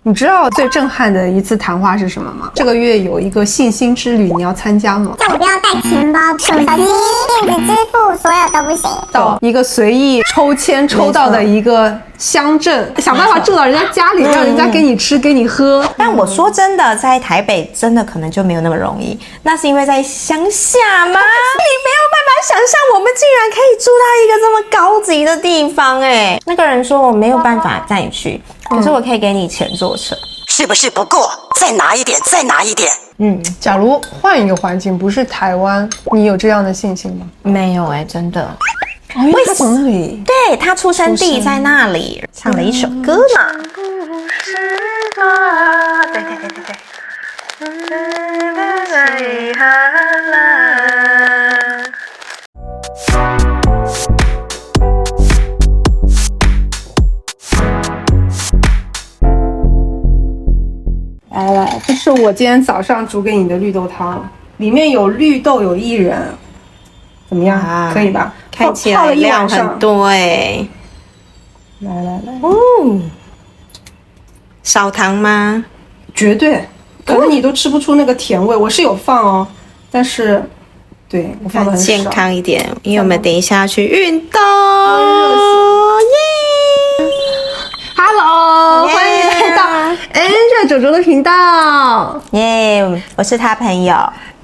你知道最震撼的一次谈话是什么吗？这个月有一个信心之旅，你要参加吗？叫我不要带钱包、手机、电子支付，所有都不行。到一个随意抽签抽到的一个乡镇，想办法住到人家家里，让人家给你吃给你喝。但我说真的，在台北真的可能就没有那么容易，那是因为在乡下吗？你没有办法想象，我们竟然可以住到一个这么高级的地方哎！那个人说我没有办法带你去，可是我可以给你钱坐车。是不是不够？再拿一点，再拿一点。假如换一个环境，不是台湾，你有这样的信心吗？没有哎，真的。哦，因为他从那里，对，他出生地在那里，唱了一首歌嘛。对对对对对。来，这是我今天早上煮给你的绿豆汤，里面有绿豆，有薏仁，怎么样？可以吧？看起来量很多哎。来，少糖吗？绝对，可能你都吃不出那个甜味，我是有放哦，但是，对我放的很少。健康一点，因为我们等一下要去运动。耶 ！Hello， 欢迎来到 Angel 九九的频道。耶，我是他朋友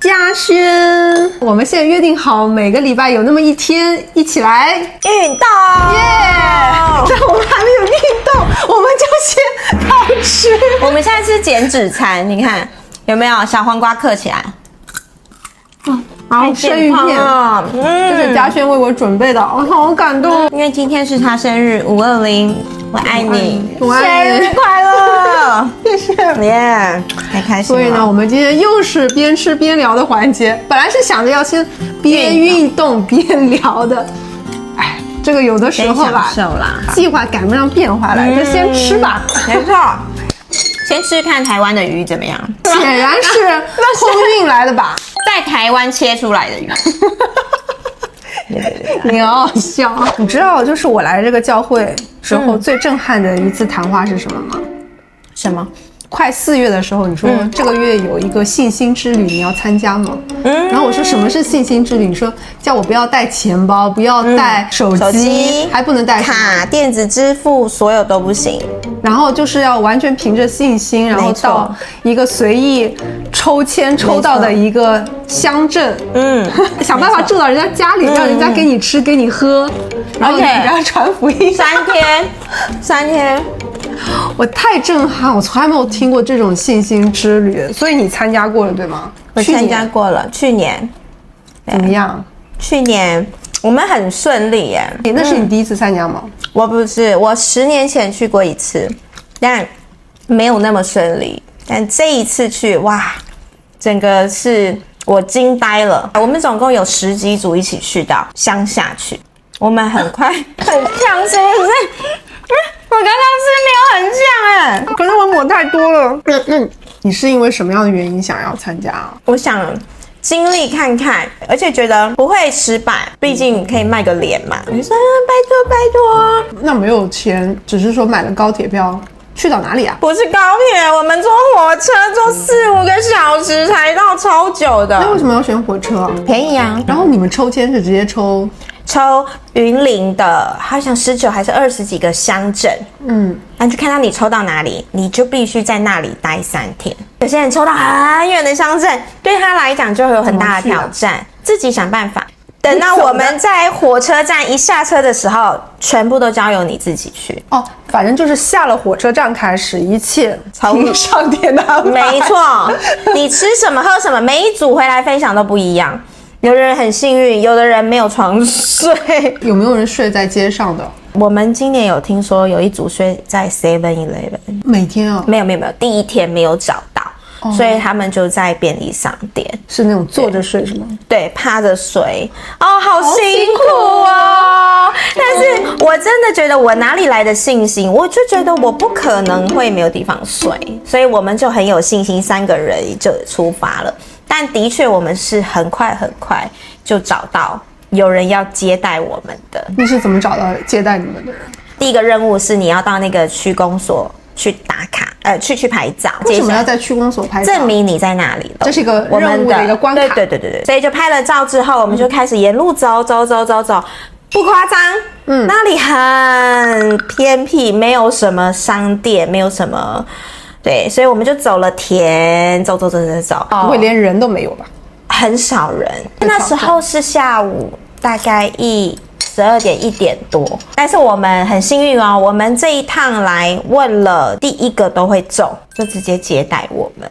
嘉轩。我们现在约定好，每个礼拜有那么一天一起来运动。耶！但我们还没有运动，我们就先开吃。我们现在吃减脂餐，你看有没有小黄瓜嗑起来？然后生鱼片，这是嘉轩为我准备的，我好感动。因为今天是他生日，520，我爱你，我爱你，生日快乐！谢谢，耶，太开心了。所以呢，我们今天又是边吃边聊的环节。本来是想着要先边运动边聊的，哎，这个有的时候吧，计划赶不上变化来，就先吃吧。没错，先吃看台湾的鱼怎么样？显然是空运来的吧。在台湾切出来的鱼，你好笑。你知道，就是我来这个教会之后最震撼的一次谈话是什么吗？什么？快4月的时候，你说这个月有一个信心之旅，你要参加吗？然后我说什么是信心之旅？你说叫我不要带钱包，不要带手机，还不能带卡、电子支付，所有都不行。然后就是要完全凭着信心，然后到一个随意抽签抽到的一个乡镇，想办法住到人家家里，让人家给你吃给你喝，然后给人家传福音。3天。我太震撼，我从来没有听过这种信心之旅，所以你参加过了对吗？我参加过了，去年怎么样？去年我们很顺利耶。那是你第一次参加吗？我不是，我10年前去过一次，但没有那么顺利。但这一次去，哇，整个是我惊呆了。我们总共有10几组一起去到乡下去，我们很快很呛，是不是？我刚刚是没有很像哎，可是我抹太多了。你是因为什么样的原因想要参加啊？我想经历看看，而且觉得不会失败，毕竟可以卖个脸嘛。你说拜托，那没有钱，只是说买了高铁票，去到哪里啊？不是高铁，我们坐火车坐4、5个小时才到，超久的。那为什么要选火车啊？便宜啊。然后你们抽签是直接抽云林的，好像19还是20几个乡镇，那就看到你抽到哪里，你就必须在那里待3天。有些人抽到很远的乡镇，对他来讲就会有很大的挑战，自己想办法。等到我们在火车站一下车的时候，全部都交由你自己去。哦，反正就是下了火车站开始，一切从上天的安排。没错，你吃什么喝什么，每一组回来分享都不一样。有的人很幸运，有的人没有床睡。有没有人睡在街上的？我们今年有听说有一组睡在 7-Eleven， 每天啊？没有，第一天没有找到，所以他们就在便利商店。是那种坐着睡是吗？对，趴着睡。哦，好辛苦哦！但是我真的觉得我哪里来的信心？我就觉得我不可能会没有地方睡，所以我们就很有信心，3个人就出发了。但的确，我们是很快就找到有人要接待我们的。你是怎么找到接待你们的人？第一个任务是你要到那个区公所去打卡，去拍照。为什么要在区公所拍照？证明你在那里了。这是一个任务的一个关卡。对。所以就拍了照之后，我们就开始沿路走，不夸张，那里很偏僻，没有什么商店，没有什么，对，所以我们就走了田，走，不会连人都没有吧？很少人。那时候是下午大概12点1点多，但是我们很幸运哦，我们这一趟来问了第一个都会中，就直接接待我们。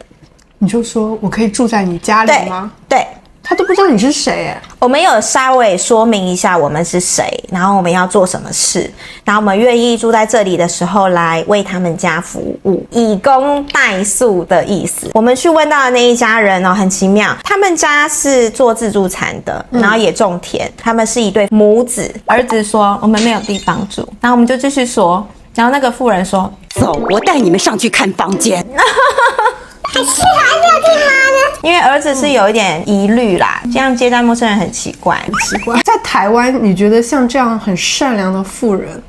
你就说我可以住在你家里吗？对。他都不知道你是谁哎。我们有稍微说明一下我们是谁，然后我们要做什么事，然后我们愿意住在这里的时候来为他们家服务，以工代宿的意思。我们去问到的那一家人哦，很奇妙，他们家是做自助餐的，然后也种田，他们是一对母子。儿子说我们没有地方住，然后我们就继续说，然后那个妇人说走，我带你们上去看房间。还是要听妈的。因为儿子是有一点疑虑啦，这样接待陌生人很奇怪。在台湾，你觉得像这样很善良的妇人，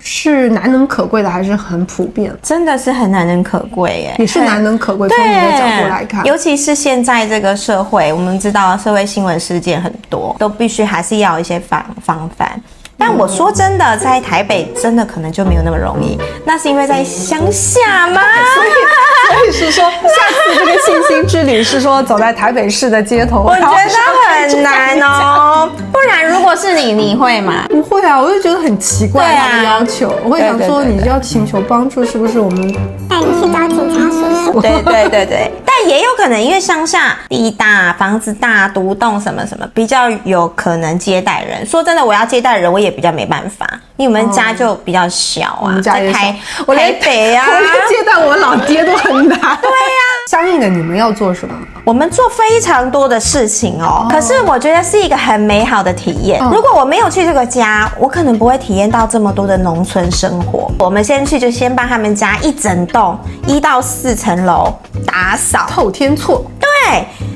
是难能可贵的，还是很普遍？真的是很难能可贵耶，也是难能可贵。从你的角度来看，尤其是现在这个社会，我们知道社会新闻事件很多，都必须还是要有一些防范。但我说真的，在台北真的可能就没有那么容易，那是因为在乡下吗？所以是说，下次这个信心之旅是说走在台北市的街头，我觉得很难哦。不然如果是你，你会吗？不会啊，我就觉得很奇怪他的要求，我会想说，你要请求帮助，是不是我们带你去找警察叔叔？对，但也有可能因为乡下地大、房子大、独栋什么什么，比较有可能接待人。说真的，我要接待人，我也比较没办法，因为我们家就比较小啊，我们家也小，台北啊，我连接待我老爹都很难。对呀，相应的你们要做什么？我们做非常多的事情哦，可是我觉得是一个很美好的体验。如果我没有去这个家，我可能不会体验到这么多的农村生活。我们先去就先帮他们家一整栋1到4层楼打扫，透天厝。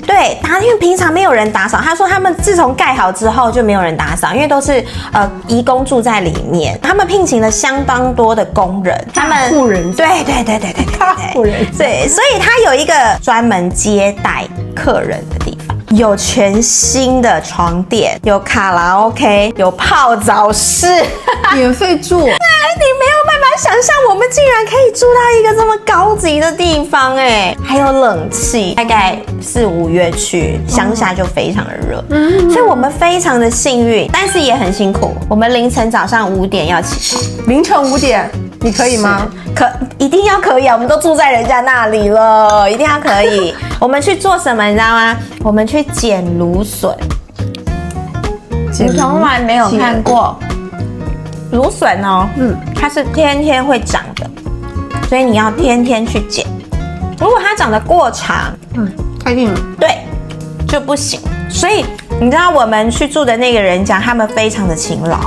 对，因为平常没有人打扫。他说他们自从盖好之后就没有人打扫，因为都是移工住在里面。他们聘请了相当多的工人，他们户人对，大户人对，所以他有一个专门接待客人的地方。有全新的床垫，有卡拉 OK， 有泡澡室，免费住。你没有办法想象，我们竟然可以住到一个这么高级的地方哎，还有冷气。大概4、5月去乡下就非常的热，所以我们非常的幸运，但是也很辛苦。我们凌晨早上5点要起床，凌晨5点，你可以吗？一定要可以啊！我们都住在人家那里了，一定要可以。我们去做什么，你知道吗？我们去捡芦笋。你从来没有看过芦笋哦，它是天天会长的，所以你要天天去捡。如果它长得过长，太硬了，对，就不行。所以你知道我们去住的那个人家，他们非常的勤劳。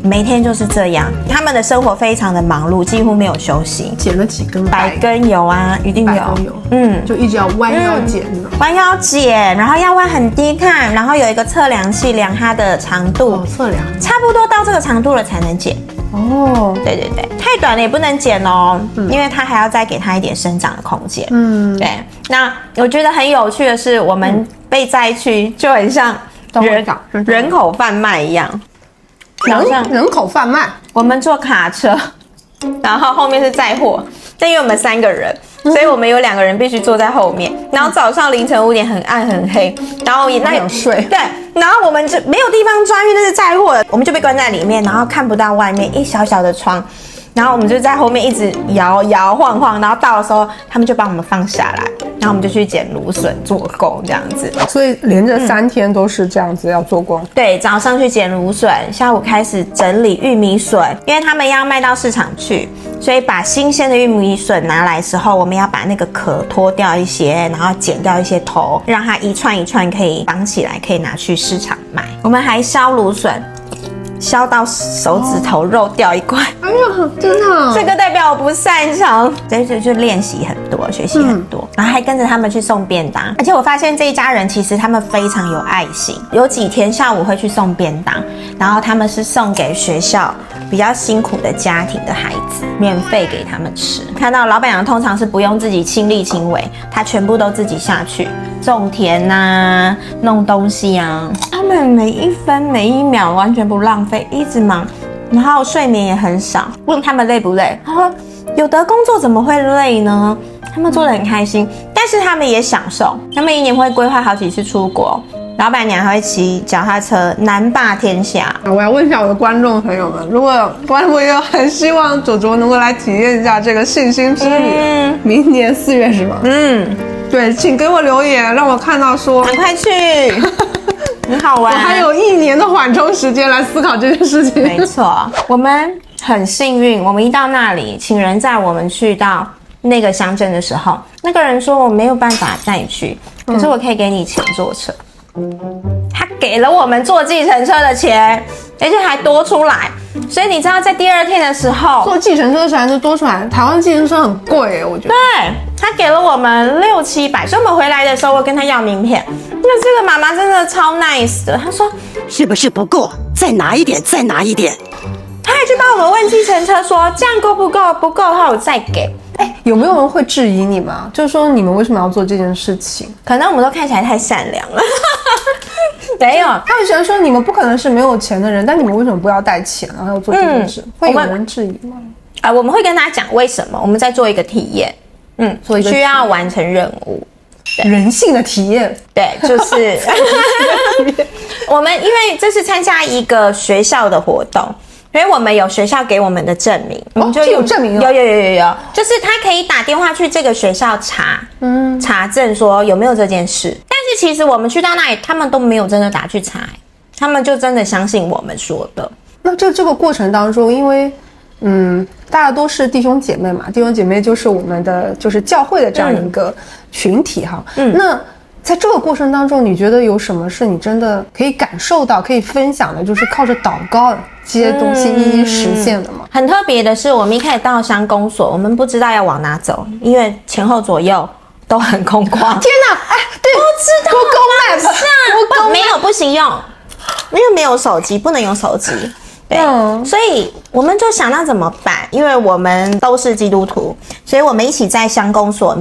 每天就是这样，他们的生活非常的忙碌，几乎没有休息。捡了几根百根有啊，一定有，就一直要弯腰捡的，弯腰捡，然后要弯很低看，然后有一个测量器量它的长度，测量，差不多到这个长度了才能剪。对，太短了也不能剪哦，因为它还要再给它一点生长的空间。对。那我觉得很有趣的是，我们被载去就很像人口贩卖一样。人口贩卖，我们坐卡车，然后后面是载货，但因为我们3个人，所以我们有2个人必须坐在后面。然后早上凌晨5点很暗很黑，然后也有睡，对，然后我们就没有地方钻，因为那是载货的，我们就被关在里面，然后看不到外面一小小的窗。然后我们就在后面一直摇晃，然后到的时候他们就把我们放下来，然后我们就去捡芦笋做工这样子。所以连着3天都是这样子要做工。对，早上去捡芦笋，下午开始整理玉米笋，因为他们要卖到市场去，所以把新鲜的玉米笋拿来的时候，我们要把那个壳脱掉一些，然后剪掉一些头，让它一串一串可以绑起来，可以拿去市场卖。我们还削芦笋。削到手指头肉掉一块，哎呀，真的，这个代表我不擅长，所以就练习很多，学习很多，然后还跟着他们去送便当。而且我发现这一家人其实他们非常有爱心，有几天下午会去送便当，然后他们是送给学校比较辛苦的家庭的孩子，免费给他们吃。看到老板娘通常是不用自己亲力亲为，她全部都自己下去种田啊，弄东西啊，他们每一分每一秒完全不浪费，一直忙，然后睡眠也很少。问他们累不累，他说有的工作怎么会累呢？他们做得很开心，但是他们也享受。他们一年会规划好几次出国，老板娘还会骑脚踏车南霸天下。我要问一下我的观众朋友们，如果观众朋友很希望卓卓能够来体验一下这个信心之旅，明年4月是吗？对，请给我留言，让我看到说，赶快去，很好玩。我还有1年的缓冲时间来思考这件事情。没错，我们很幸运，我们一到那里，请人载我们去到那个乡镇的时候，那个人说我没有办法带你去，可是我可以给你钱坐车。他给了我们坐计程车的钱，而且还多出来。所以你知道，在第2天的时候，坐计程车的钱就多出来，台湾计程车很贵，我觉得。对，他给了我们600-700，所以我们回来的时候，我跟他要名片。那这个妈妈真的超 nice 的，她说是不是不够？再拿一点，再拿一点。他还去帮我们问计程车说这样够不够？不够的话我再给。有没有人会质疑你们啊？就是说你们为什么要做这件事情？可能我们都看起来太善良了。没有，他很喜欢说你们不可能是没有钱的人，但你们为什么不要带钱，然后要做这件事？会有人质疑吗？我们会跟他讲为什么，我们在做一个体验，做一个需要完成任务，人性的体验。对，就是我们因为这是参加一个学校的活动。所以我们有学校给我们的证明，我们就有证明有，就是他可以打电话去这个学校查证说有没有这件事。但是其实我们去到那里，他们都没有真的打去查，他们就真的相信我们说的。那这个过程当中，因为大家都是弟兄姐妹嘛，弟兄姐妹就是我们的就是教会的这样一个群体哈。那在这个过程当中，你觉得有什么是你真的可以感受到、可以分享的，就是靠着祷告这些东西一一实现的吗？很特别的是，我们一开始到乡公所，我们不知道要往哪走，因为前后左右都很空旷。天哪！对，不知道 Google Map 没有不行用，因为没有手机，不能用手机。对，所以我们就想到怎么办？因为我们都是基督徒，所以我们一起在乡公所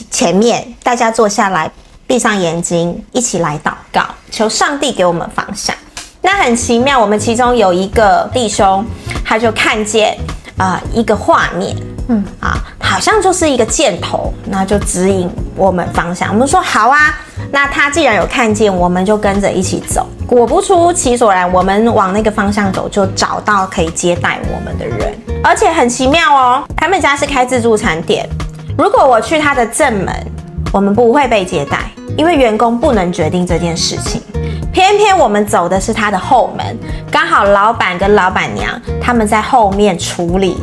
前面，大家坐下来，闭上眼睛，一起来祷告，求上帝给我们方向。那很奇妙，我们其中有一个弟兄，他就看见一个画面，好像就是一个箭头，那就指引我们方向。我们说好啊，那他既然有看见，我们就跟着一起走。果不出其所然，我们往那个方向走，就找到可以接待我们的人，而且很奇妙哦，他们家是开自助餐店。如果我去他的正门，我们不会被接待，因为员工不能决定这件事情。偏偏我们走的是他的后门，刚好老板跟老板娘他们在后面处理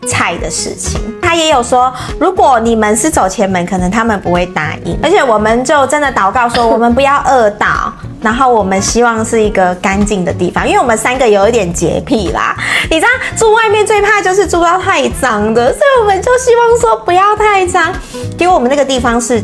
菜的事情。他也有说，如果你们是走前门，可能他们不会答应。而且我们就真的祷告说，我们不要饿到，然后我们希望是一个干净的地方，因为我们3个有一点洁癖啦。你知道住外面最怕就是住到太脏的，所以我们就希望说不要太脏。结果我们那个地方是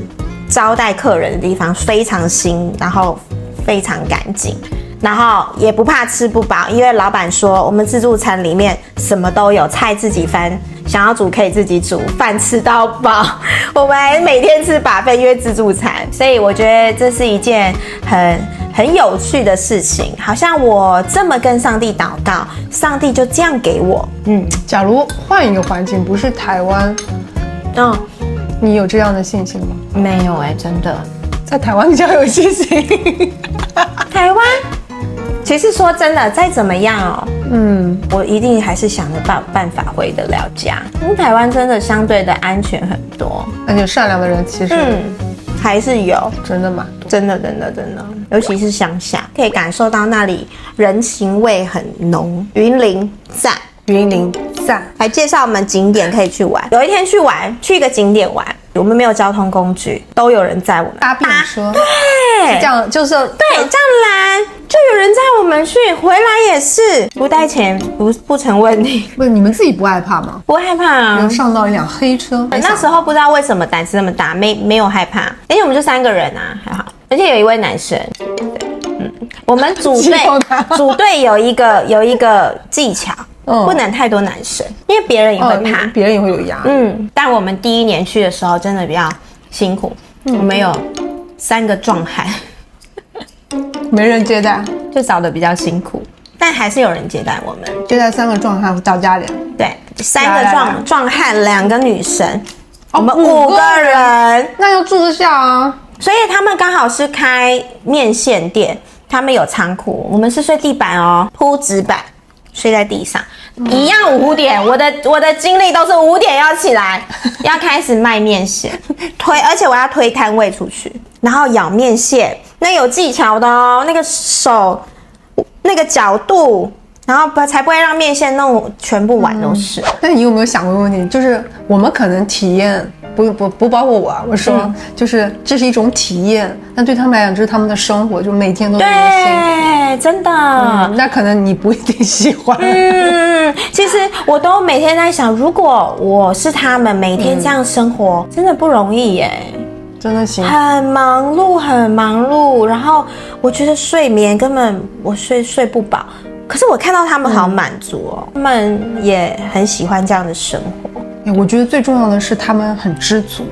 招待客人的地方，非常新，然后非常干净，然后也不怕吃不饱，因为老板说我们自助餐里面什么都有，菜自己翻，想要煮可以自己煮，饭吃到饱。我们还每天吃buffet，因为自助餐，所以我觉得这是一件很有趣的事情。好像我这么跟上帝祷告，上帝就这样给我。假如换一个环境，不是台湾，你有这样的信心吗？没有真的。在台湾比较有信心。台湾，其实说真的，再怎么样我一定还是想着办法回得了家。因为台湾真的相对的安全很多，而且善良的人其实还是有，真的蛮多，真的，尤其是乡下，可以感受到那里人情味很浓。云林赞。还介绍我们景点可以去玩。有一天去一个景点玩，我们没有交通工具，都有人载我们搭便车。对，这样就是对，这样来就有人载我们去，回来也是不带钱不成问题。不是你们自己不害怕吗？不害怕啊，上到一辆黑车。那时候不知道为什么胆子那么大，没有害怕，而且我们就3个人啊，还好，而且有一位男生。我们组队有一个技巧。不能太多男生，因为别人也会怕，别人也会有压力。但我们第1年去的时候真的比较辛苦，我们有3个壮汉，没人接待，就找的比较辛苦，但还是有人接待我们。接待3个壮汉到家里，对，3个壮汉，2个女生，我们5 5个人，那要住得下啊。所以他们刚好是开面线店，他们有仓库，我们是睡地板哦，铺纸板，睡在地上，一样5点，我的经历都是5点要起来，要开始卖面线，而且我要推摊位出去，然后舀面线，那有技巧的哦，那个手，那个角度。然后才不会让面线弄全部碗都是。但你有没有想过一个问题，就是我们可能体验不包括我，我说就是这是一种体验，但对他们来讲这是他们的生活，就每天都是对，真的。那可能你不一定喜欢。其实我都每天在想，如果我是他们，每天这样生活，真的不容易耶。真的行，很忙碌，很忙碌。然后我觉得睡眠根本我睡不饱。可是我看到他们好满足哦，他们也很喜欢这样的生活。我觉得最重要的是他们很知足，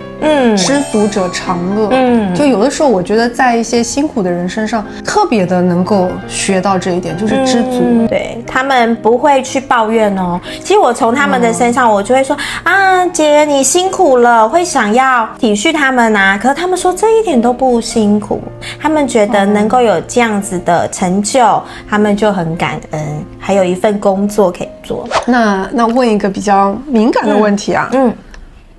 知足者常乐，就有的时候我觉得在一些辛苦的人身上特别的能够学到这一点，就是知足。对，他们不会去抱怨哦。其实我从他们的身上，我就会说啊，姐你辛苦了，会想要体恤他们啊。可是他们说这一点都不辛苦，他们觉得能够有这样子的成就，他们就很感恩，还有一份工作可以做。那问一个比较敏感的问题啊，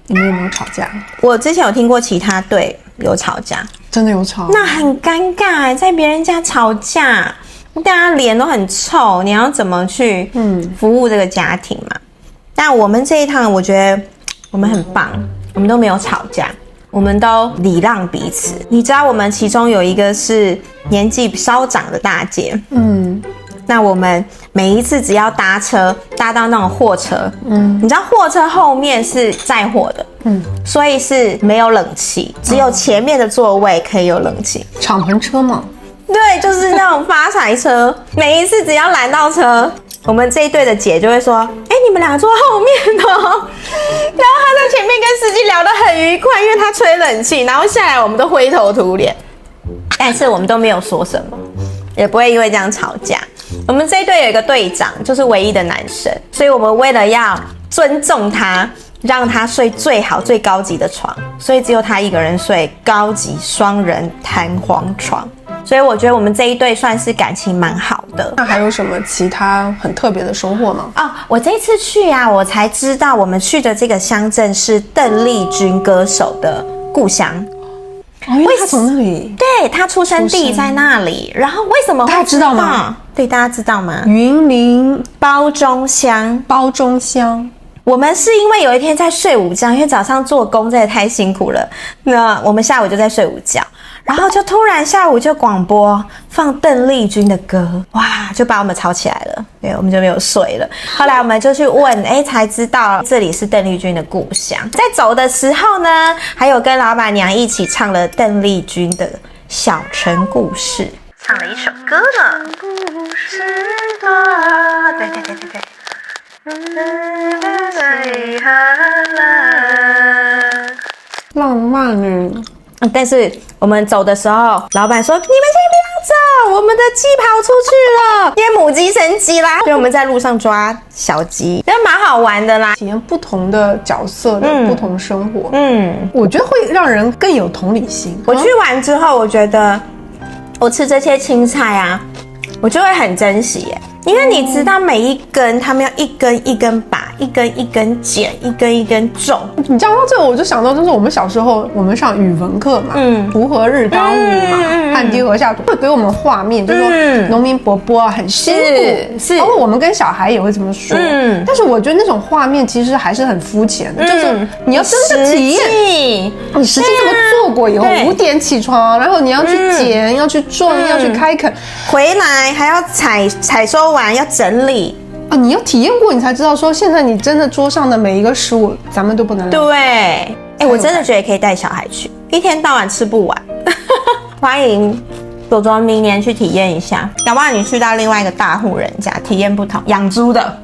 你们有没有吵架？我之前有听过其他队有吵架，真的有吵，那很尴尬，在别人家吵架，大家脸都很臭，你要怎么去服务这个家庭嘛？但我们这一趟，我觉得我们很棒，我们都没有吵架，我们都礼让彼此。你知道，我们其中有一个是年纪稍长的大姐，那我们每一次只要搭车搭到那种货车，你知道货车后面是载货的，所以是没有冷气，只有前面的座位可以有冷气。敞篷车嘛，对，就是那种发财车。每一次只要拦到车，我们这一队的姐就会说：“哎，你们俩坐后面哦。”然后她在前面跟司机聊得很愉快，因为她吹冷气，然后下来我们都灰头土脸，但是我们都没有说什么，也不会因为这样吵架。我们这一队有一个队长，就是唯一的男生，所以我们为了要尊重他，让他睡最好最高级的床，所以只有他一个人睡高级双人弹簧床。所以我觉得我们这一队算是感情蛮好的。那还有什么其他很特别的收获吗？我这一次去啊，我才知道我们去的这个乡镇是邓丽君歌手的故乡。因为他从那里，对，他出生地在那里。然后为什么会大家知道吗？对，大家知道吗？云林褒忠乡。我们是因为有一天在睡午觉，因为早上做工真的太辛苦了，那我们下午就在睡午觉，然后就突然下午就广播放邓丽君的歌，哇，就把我们吵起来了，对，我们就没有睡了。后来我们就去问，才知道这里是邓丽君的故乡。在走的时候呢，还有跟老板娘一起唱了邓丽君的《小城故事》，唱了一首歌呢。故事多，对。浪漫呢。但是我们走的时候，老板说：“你们先不要走，我们的鸡跑出去了，因为母鸡生鸡啦。”所以我们在路上抓小鸡，真蛮好玩的啦，体验不同的角色的不同生活。我觉得会让人更有同理心。我去完之后，我觉得我吃这些青菜啊，我就会很珍惜耶。因为你知道每一根他们要一根一根拔，一根一根剪，一根一根种。你讲到这个，我就想到就是我们小时候我们上语文课嘛，锄禾日当午嘛，汗滴禾下土，会给我们画面，就是说农民伯伯很辛苦，是，包括我们跟小孩也会这么说。但是我觉得那种画面其实还是很肤浅的，就是你要真的体验，你实际这么做过以后，5点起床，然后你要去剪，要去种，要去开垦，回来还要采收完要整理啊！你要体验过，你才知道说现在你真的桌上的每一个食物，咱们都不能对。我真的觉得可以带小孩去，一天到晚吃不完。欢迎左左明年去体验一下，搞不好你去到另外一个大户人家体验不同，养猪的。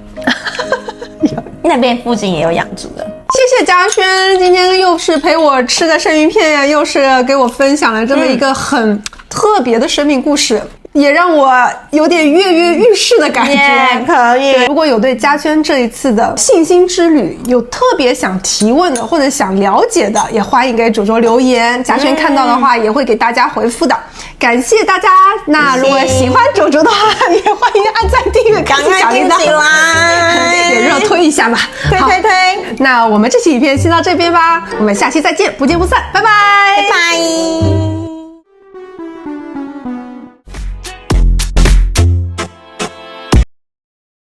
那边附近也有养猪的。谢谢嘉轩，今天又是陪我吃的生鱼片呀，又是给我分享了这么一个很特别的生命故事。也让我有点跃跃欲试的感觉。可以。如果有对嘉轩这一次的信心之旅有特别想提问的，或者想了解的，也欢迎给主桌留言。嘉轩看到的话，也会给大家回复的。感谢大家。那如果喜欢主桌的话，也欢迎按赞、订阅、开启小铃铛，也热推一下吧。推。那我们这期影片先到这边吧，我们下期再见，不见不散，拜拜，拜拜。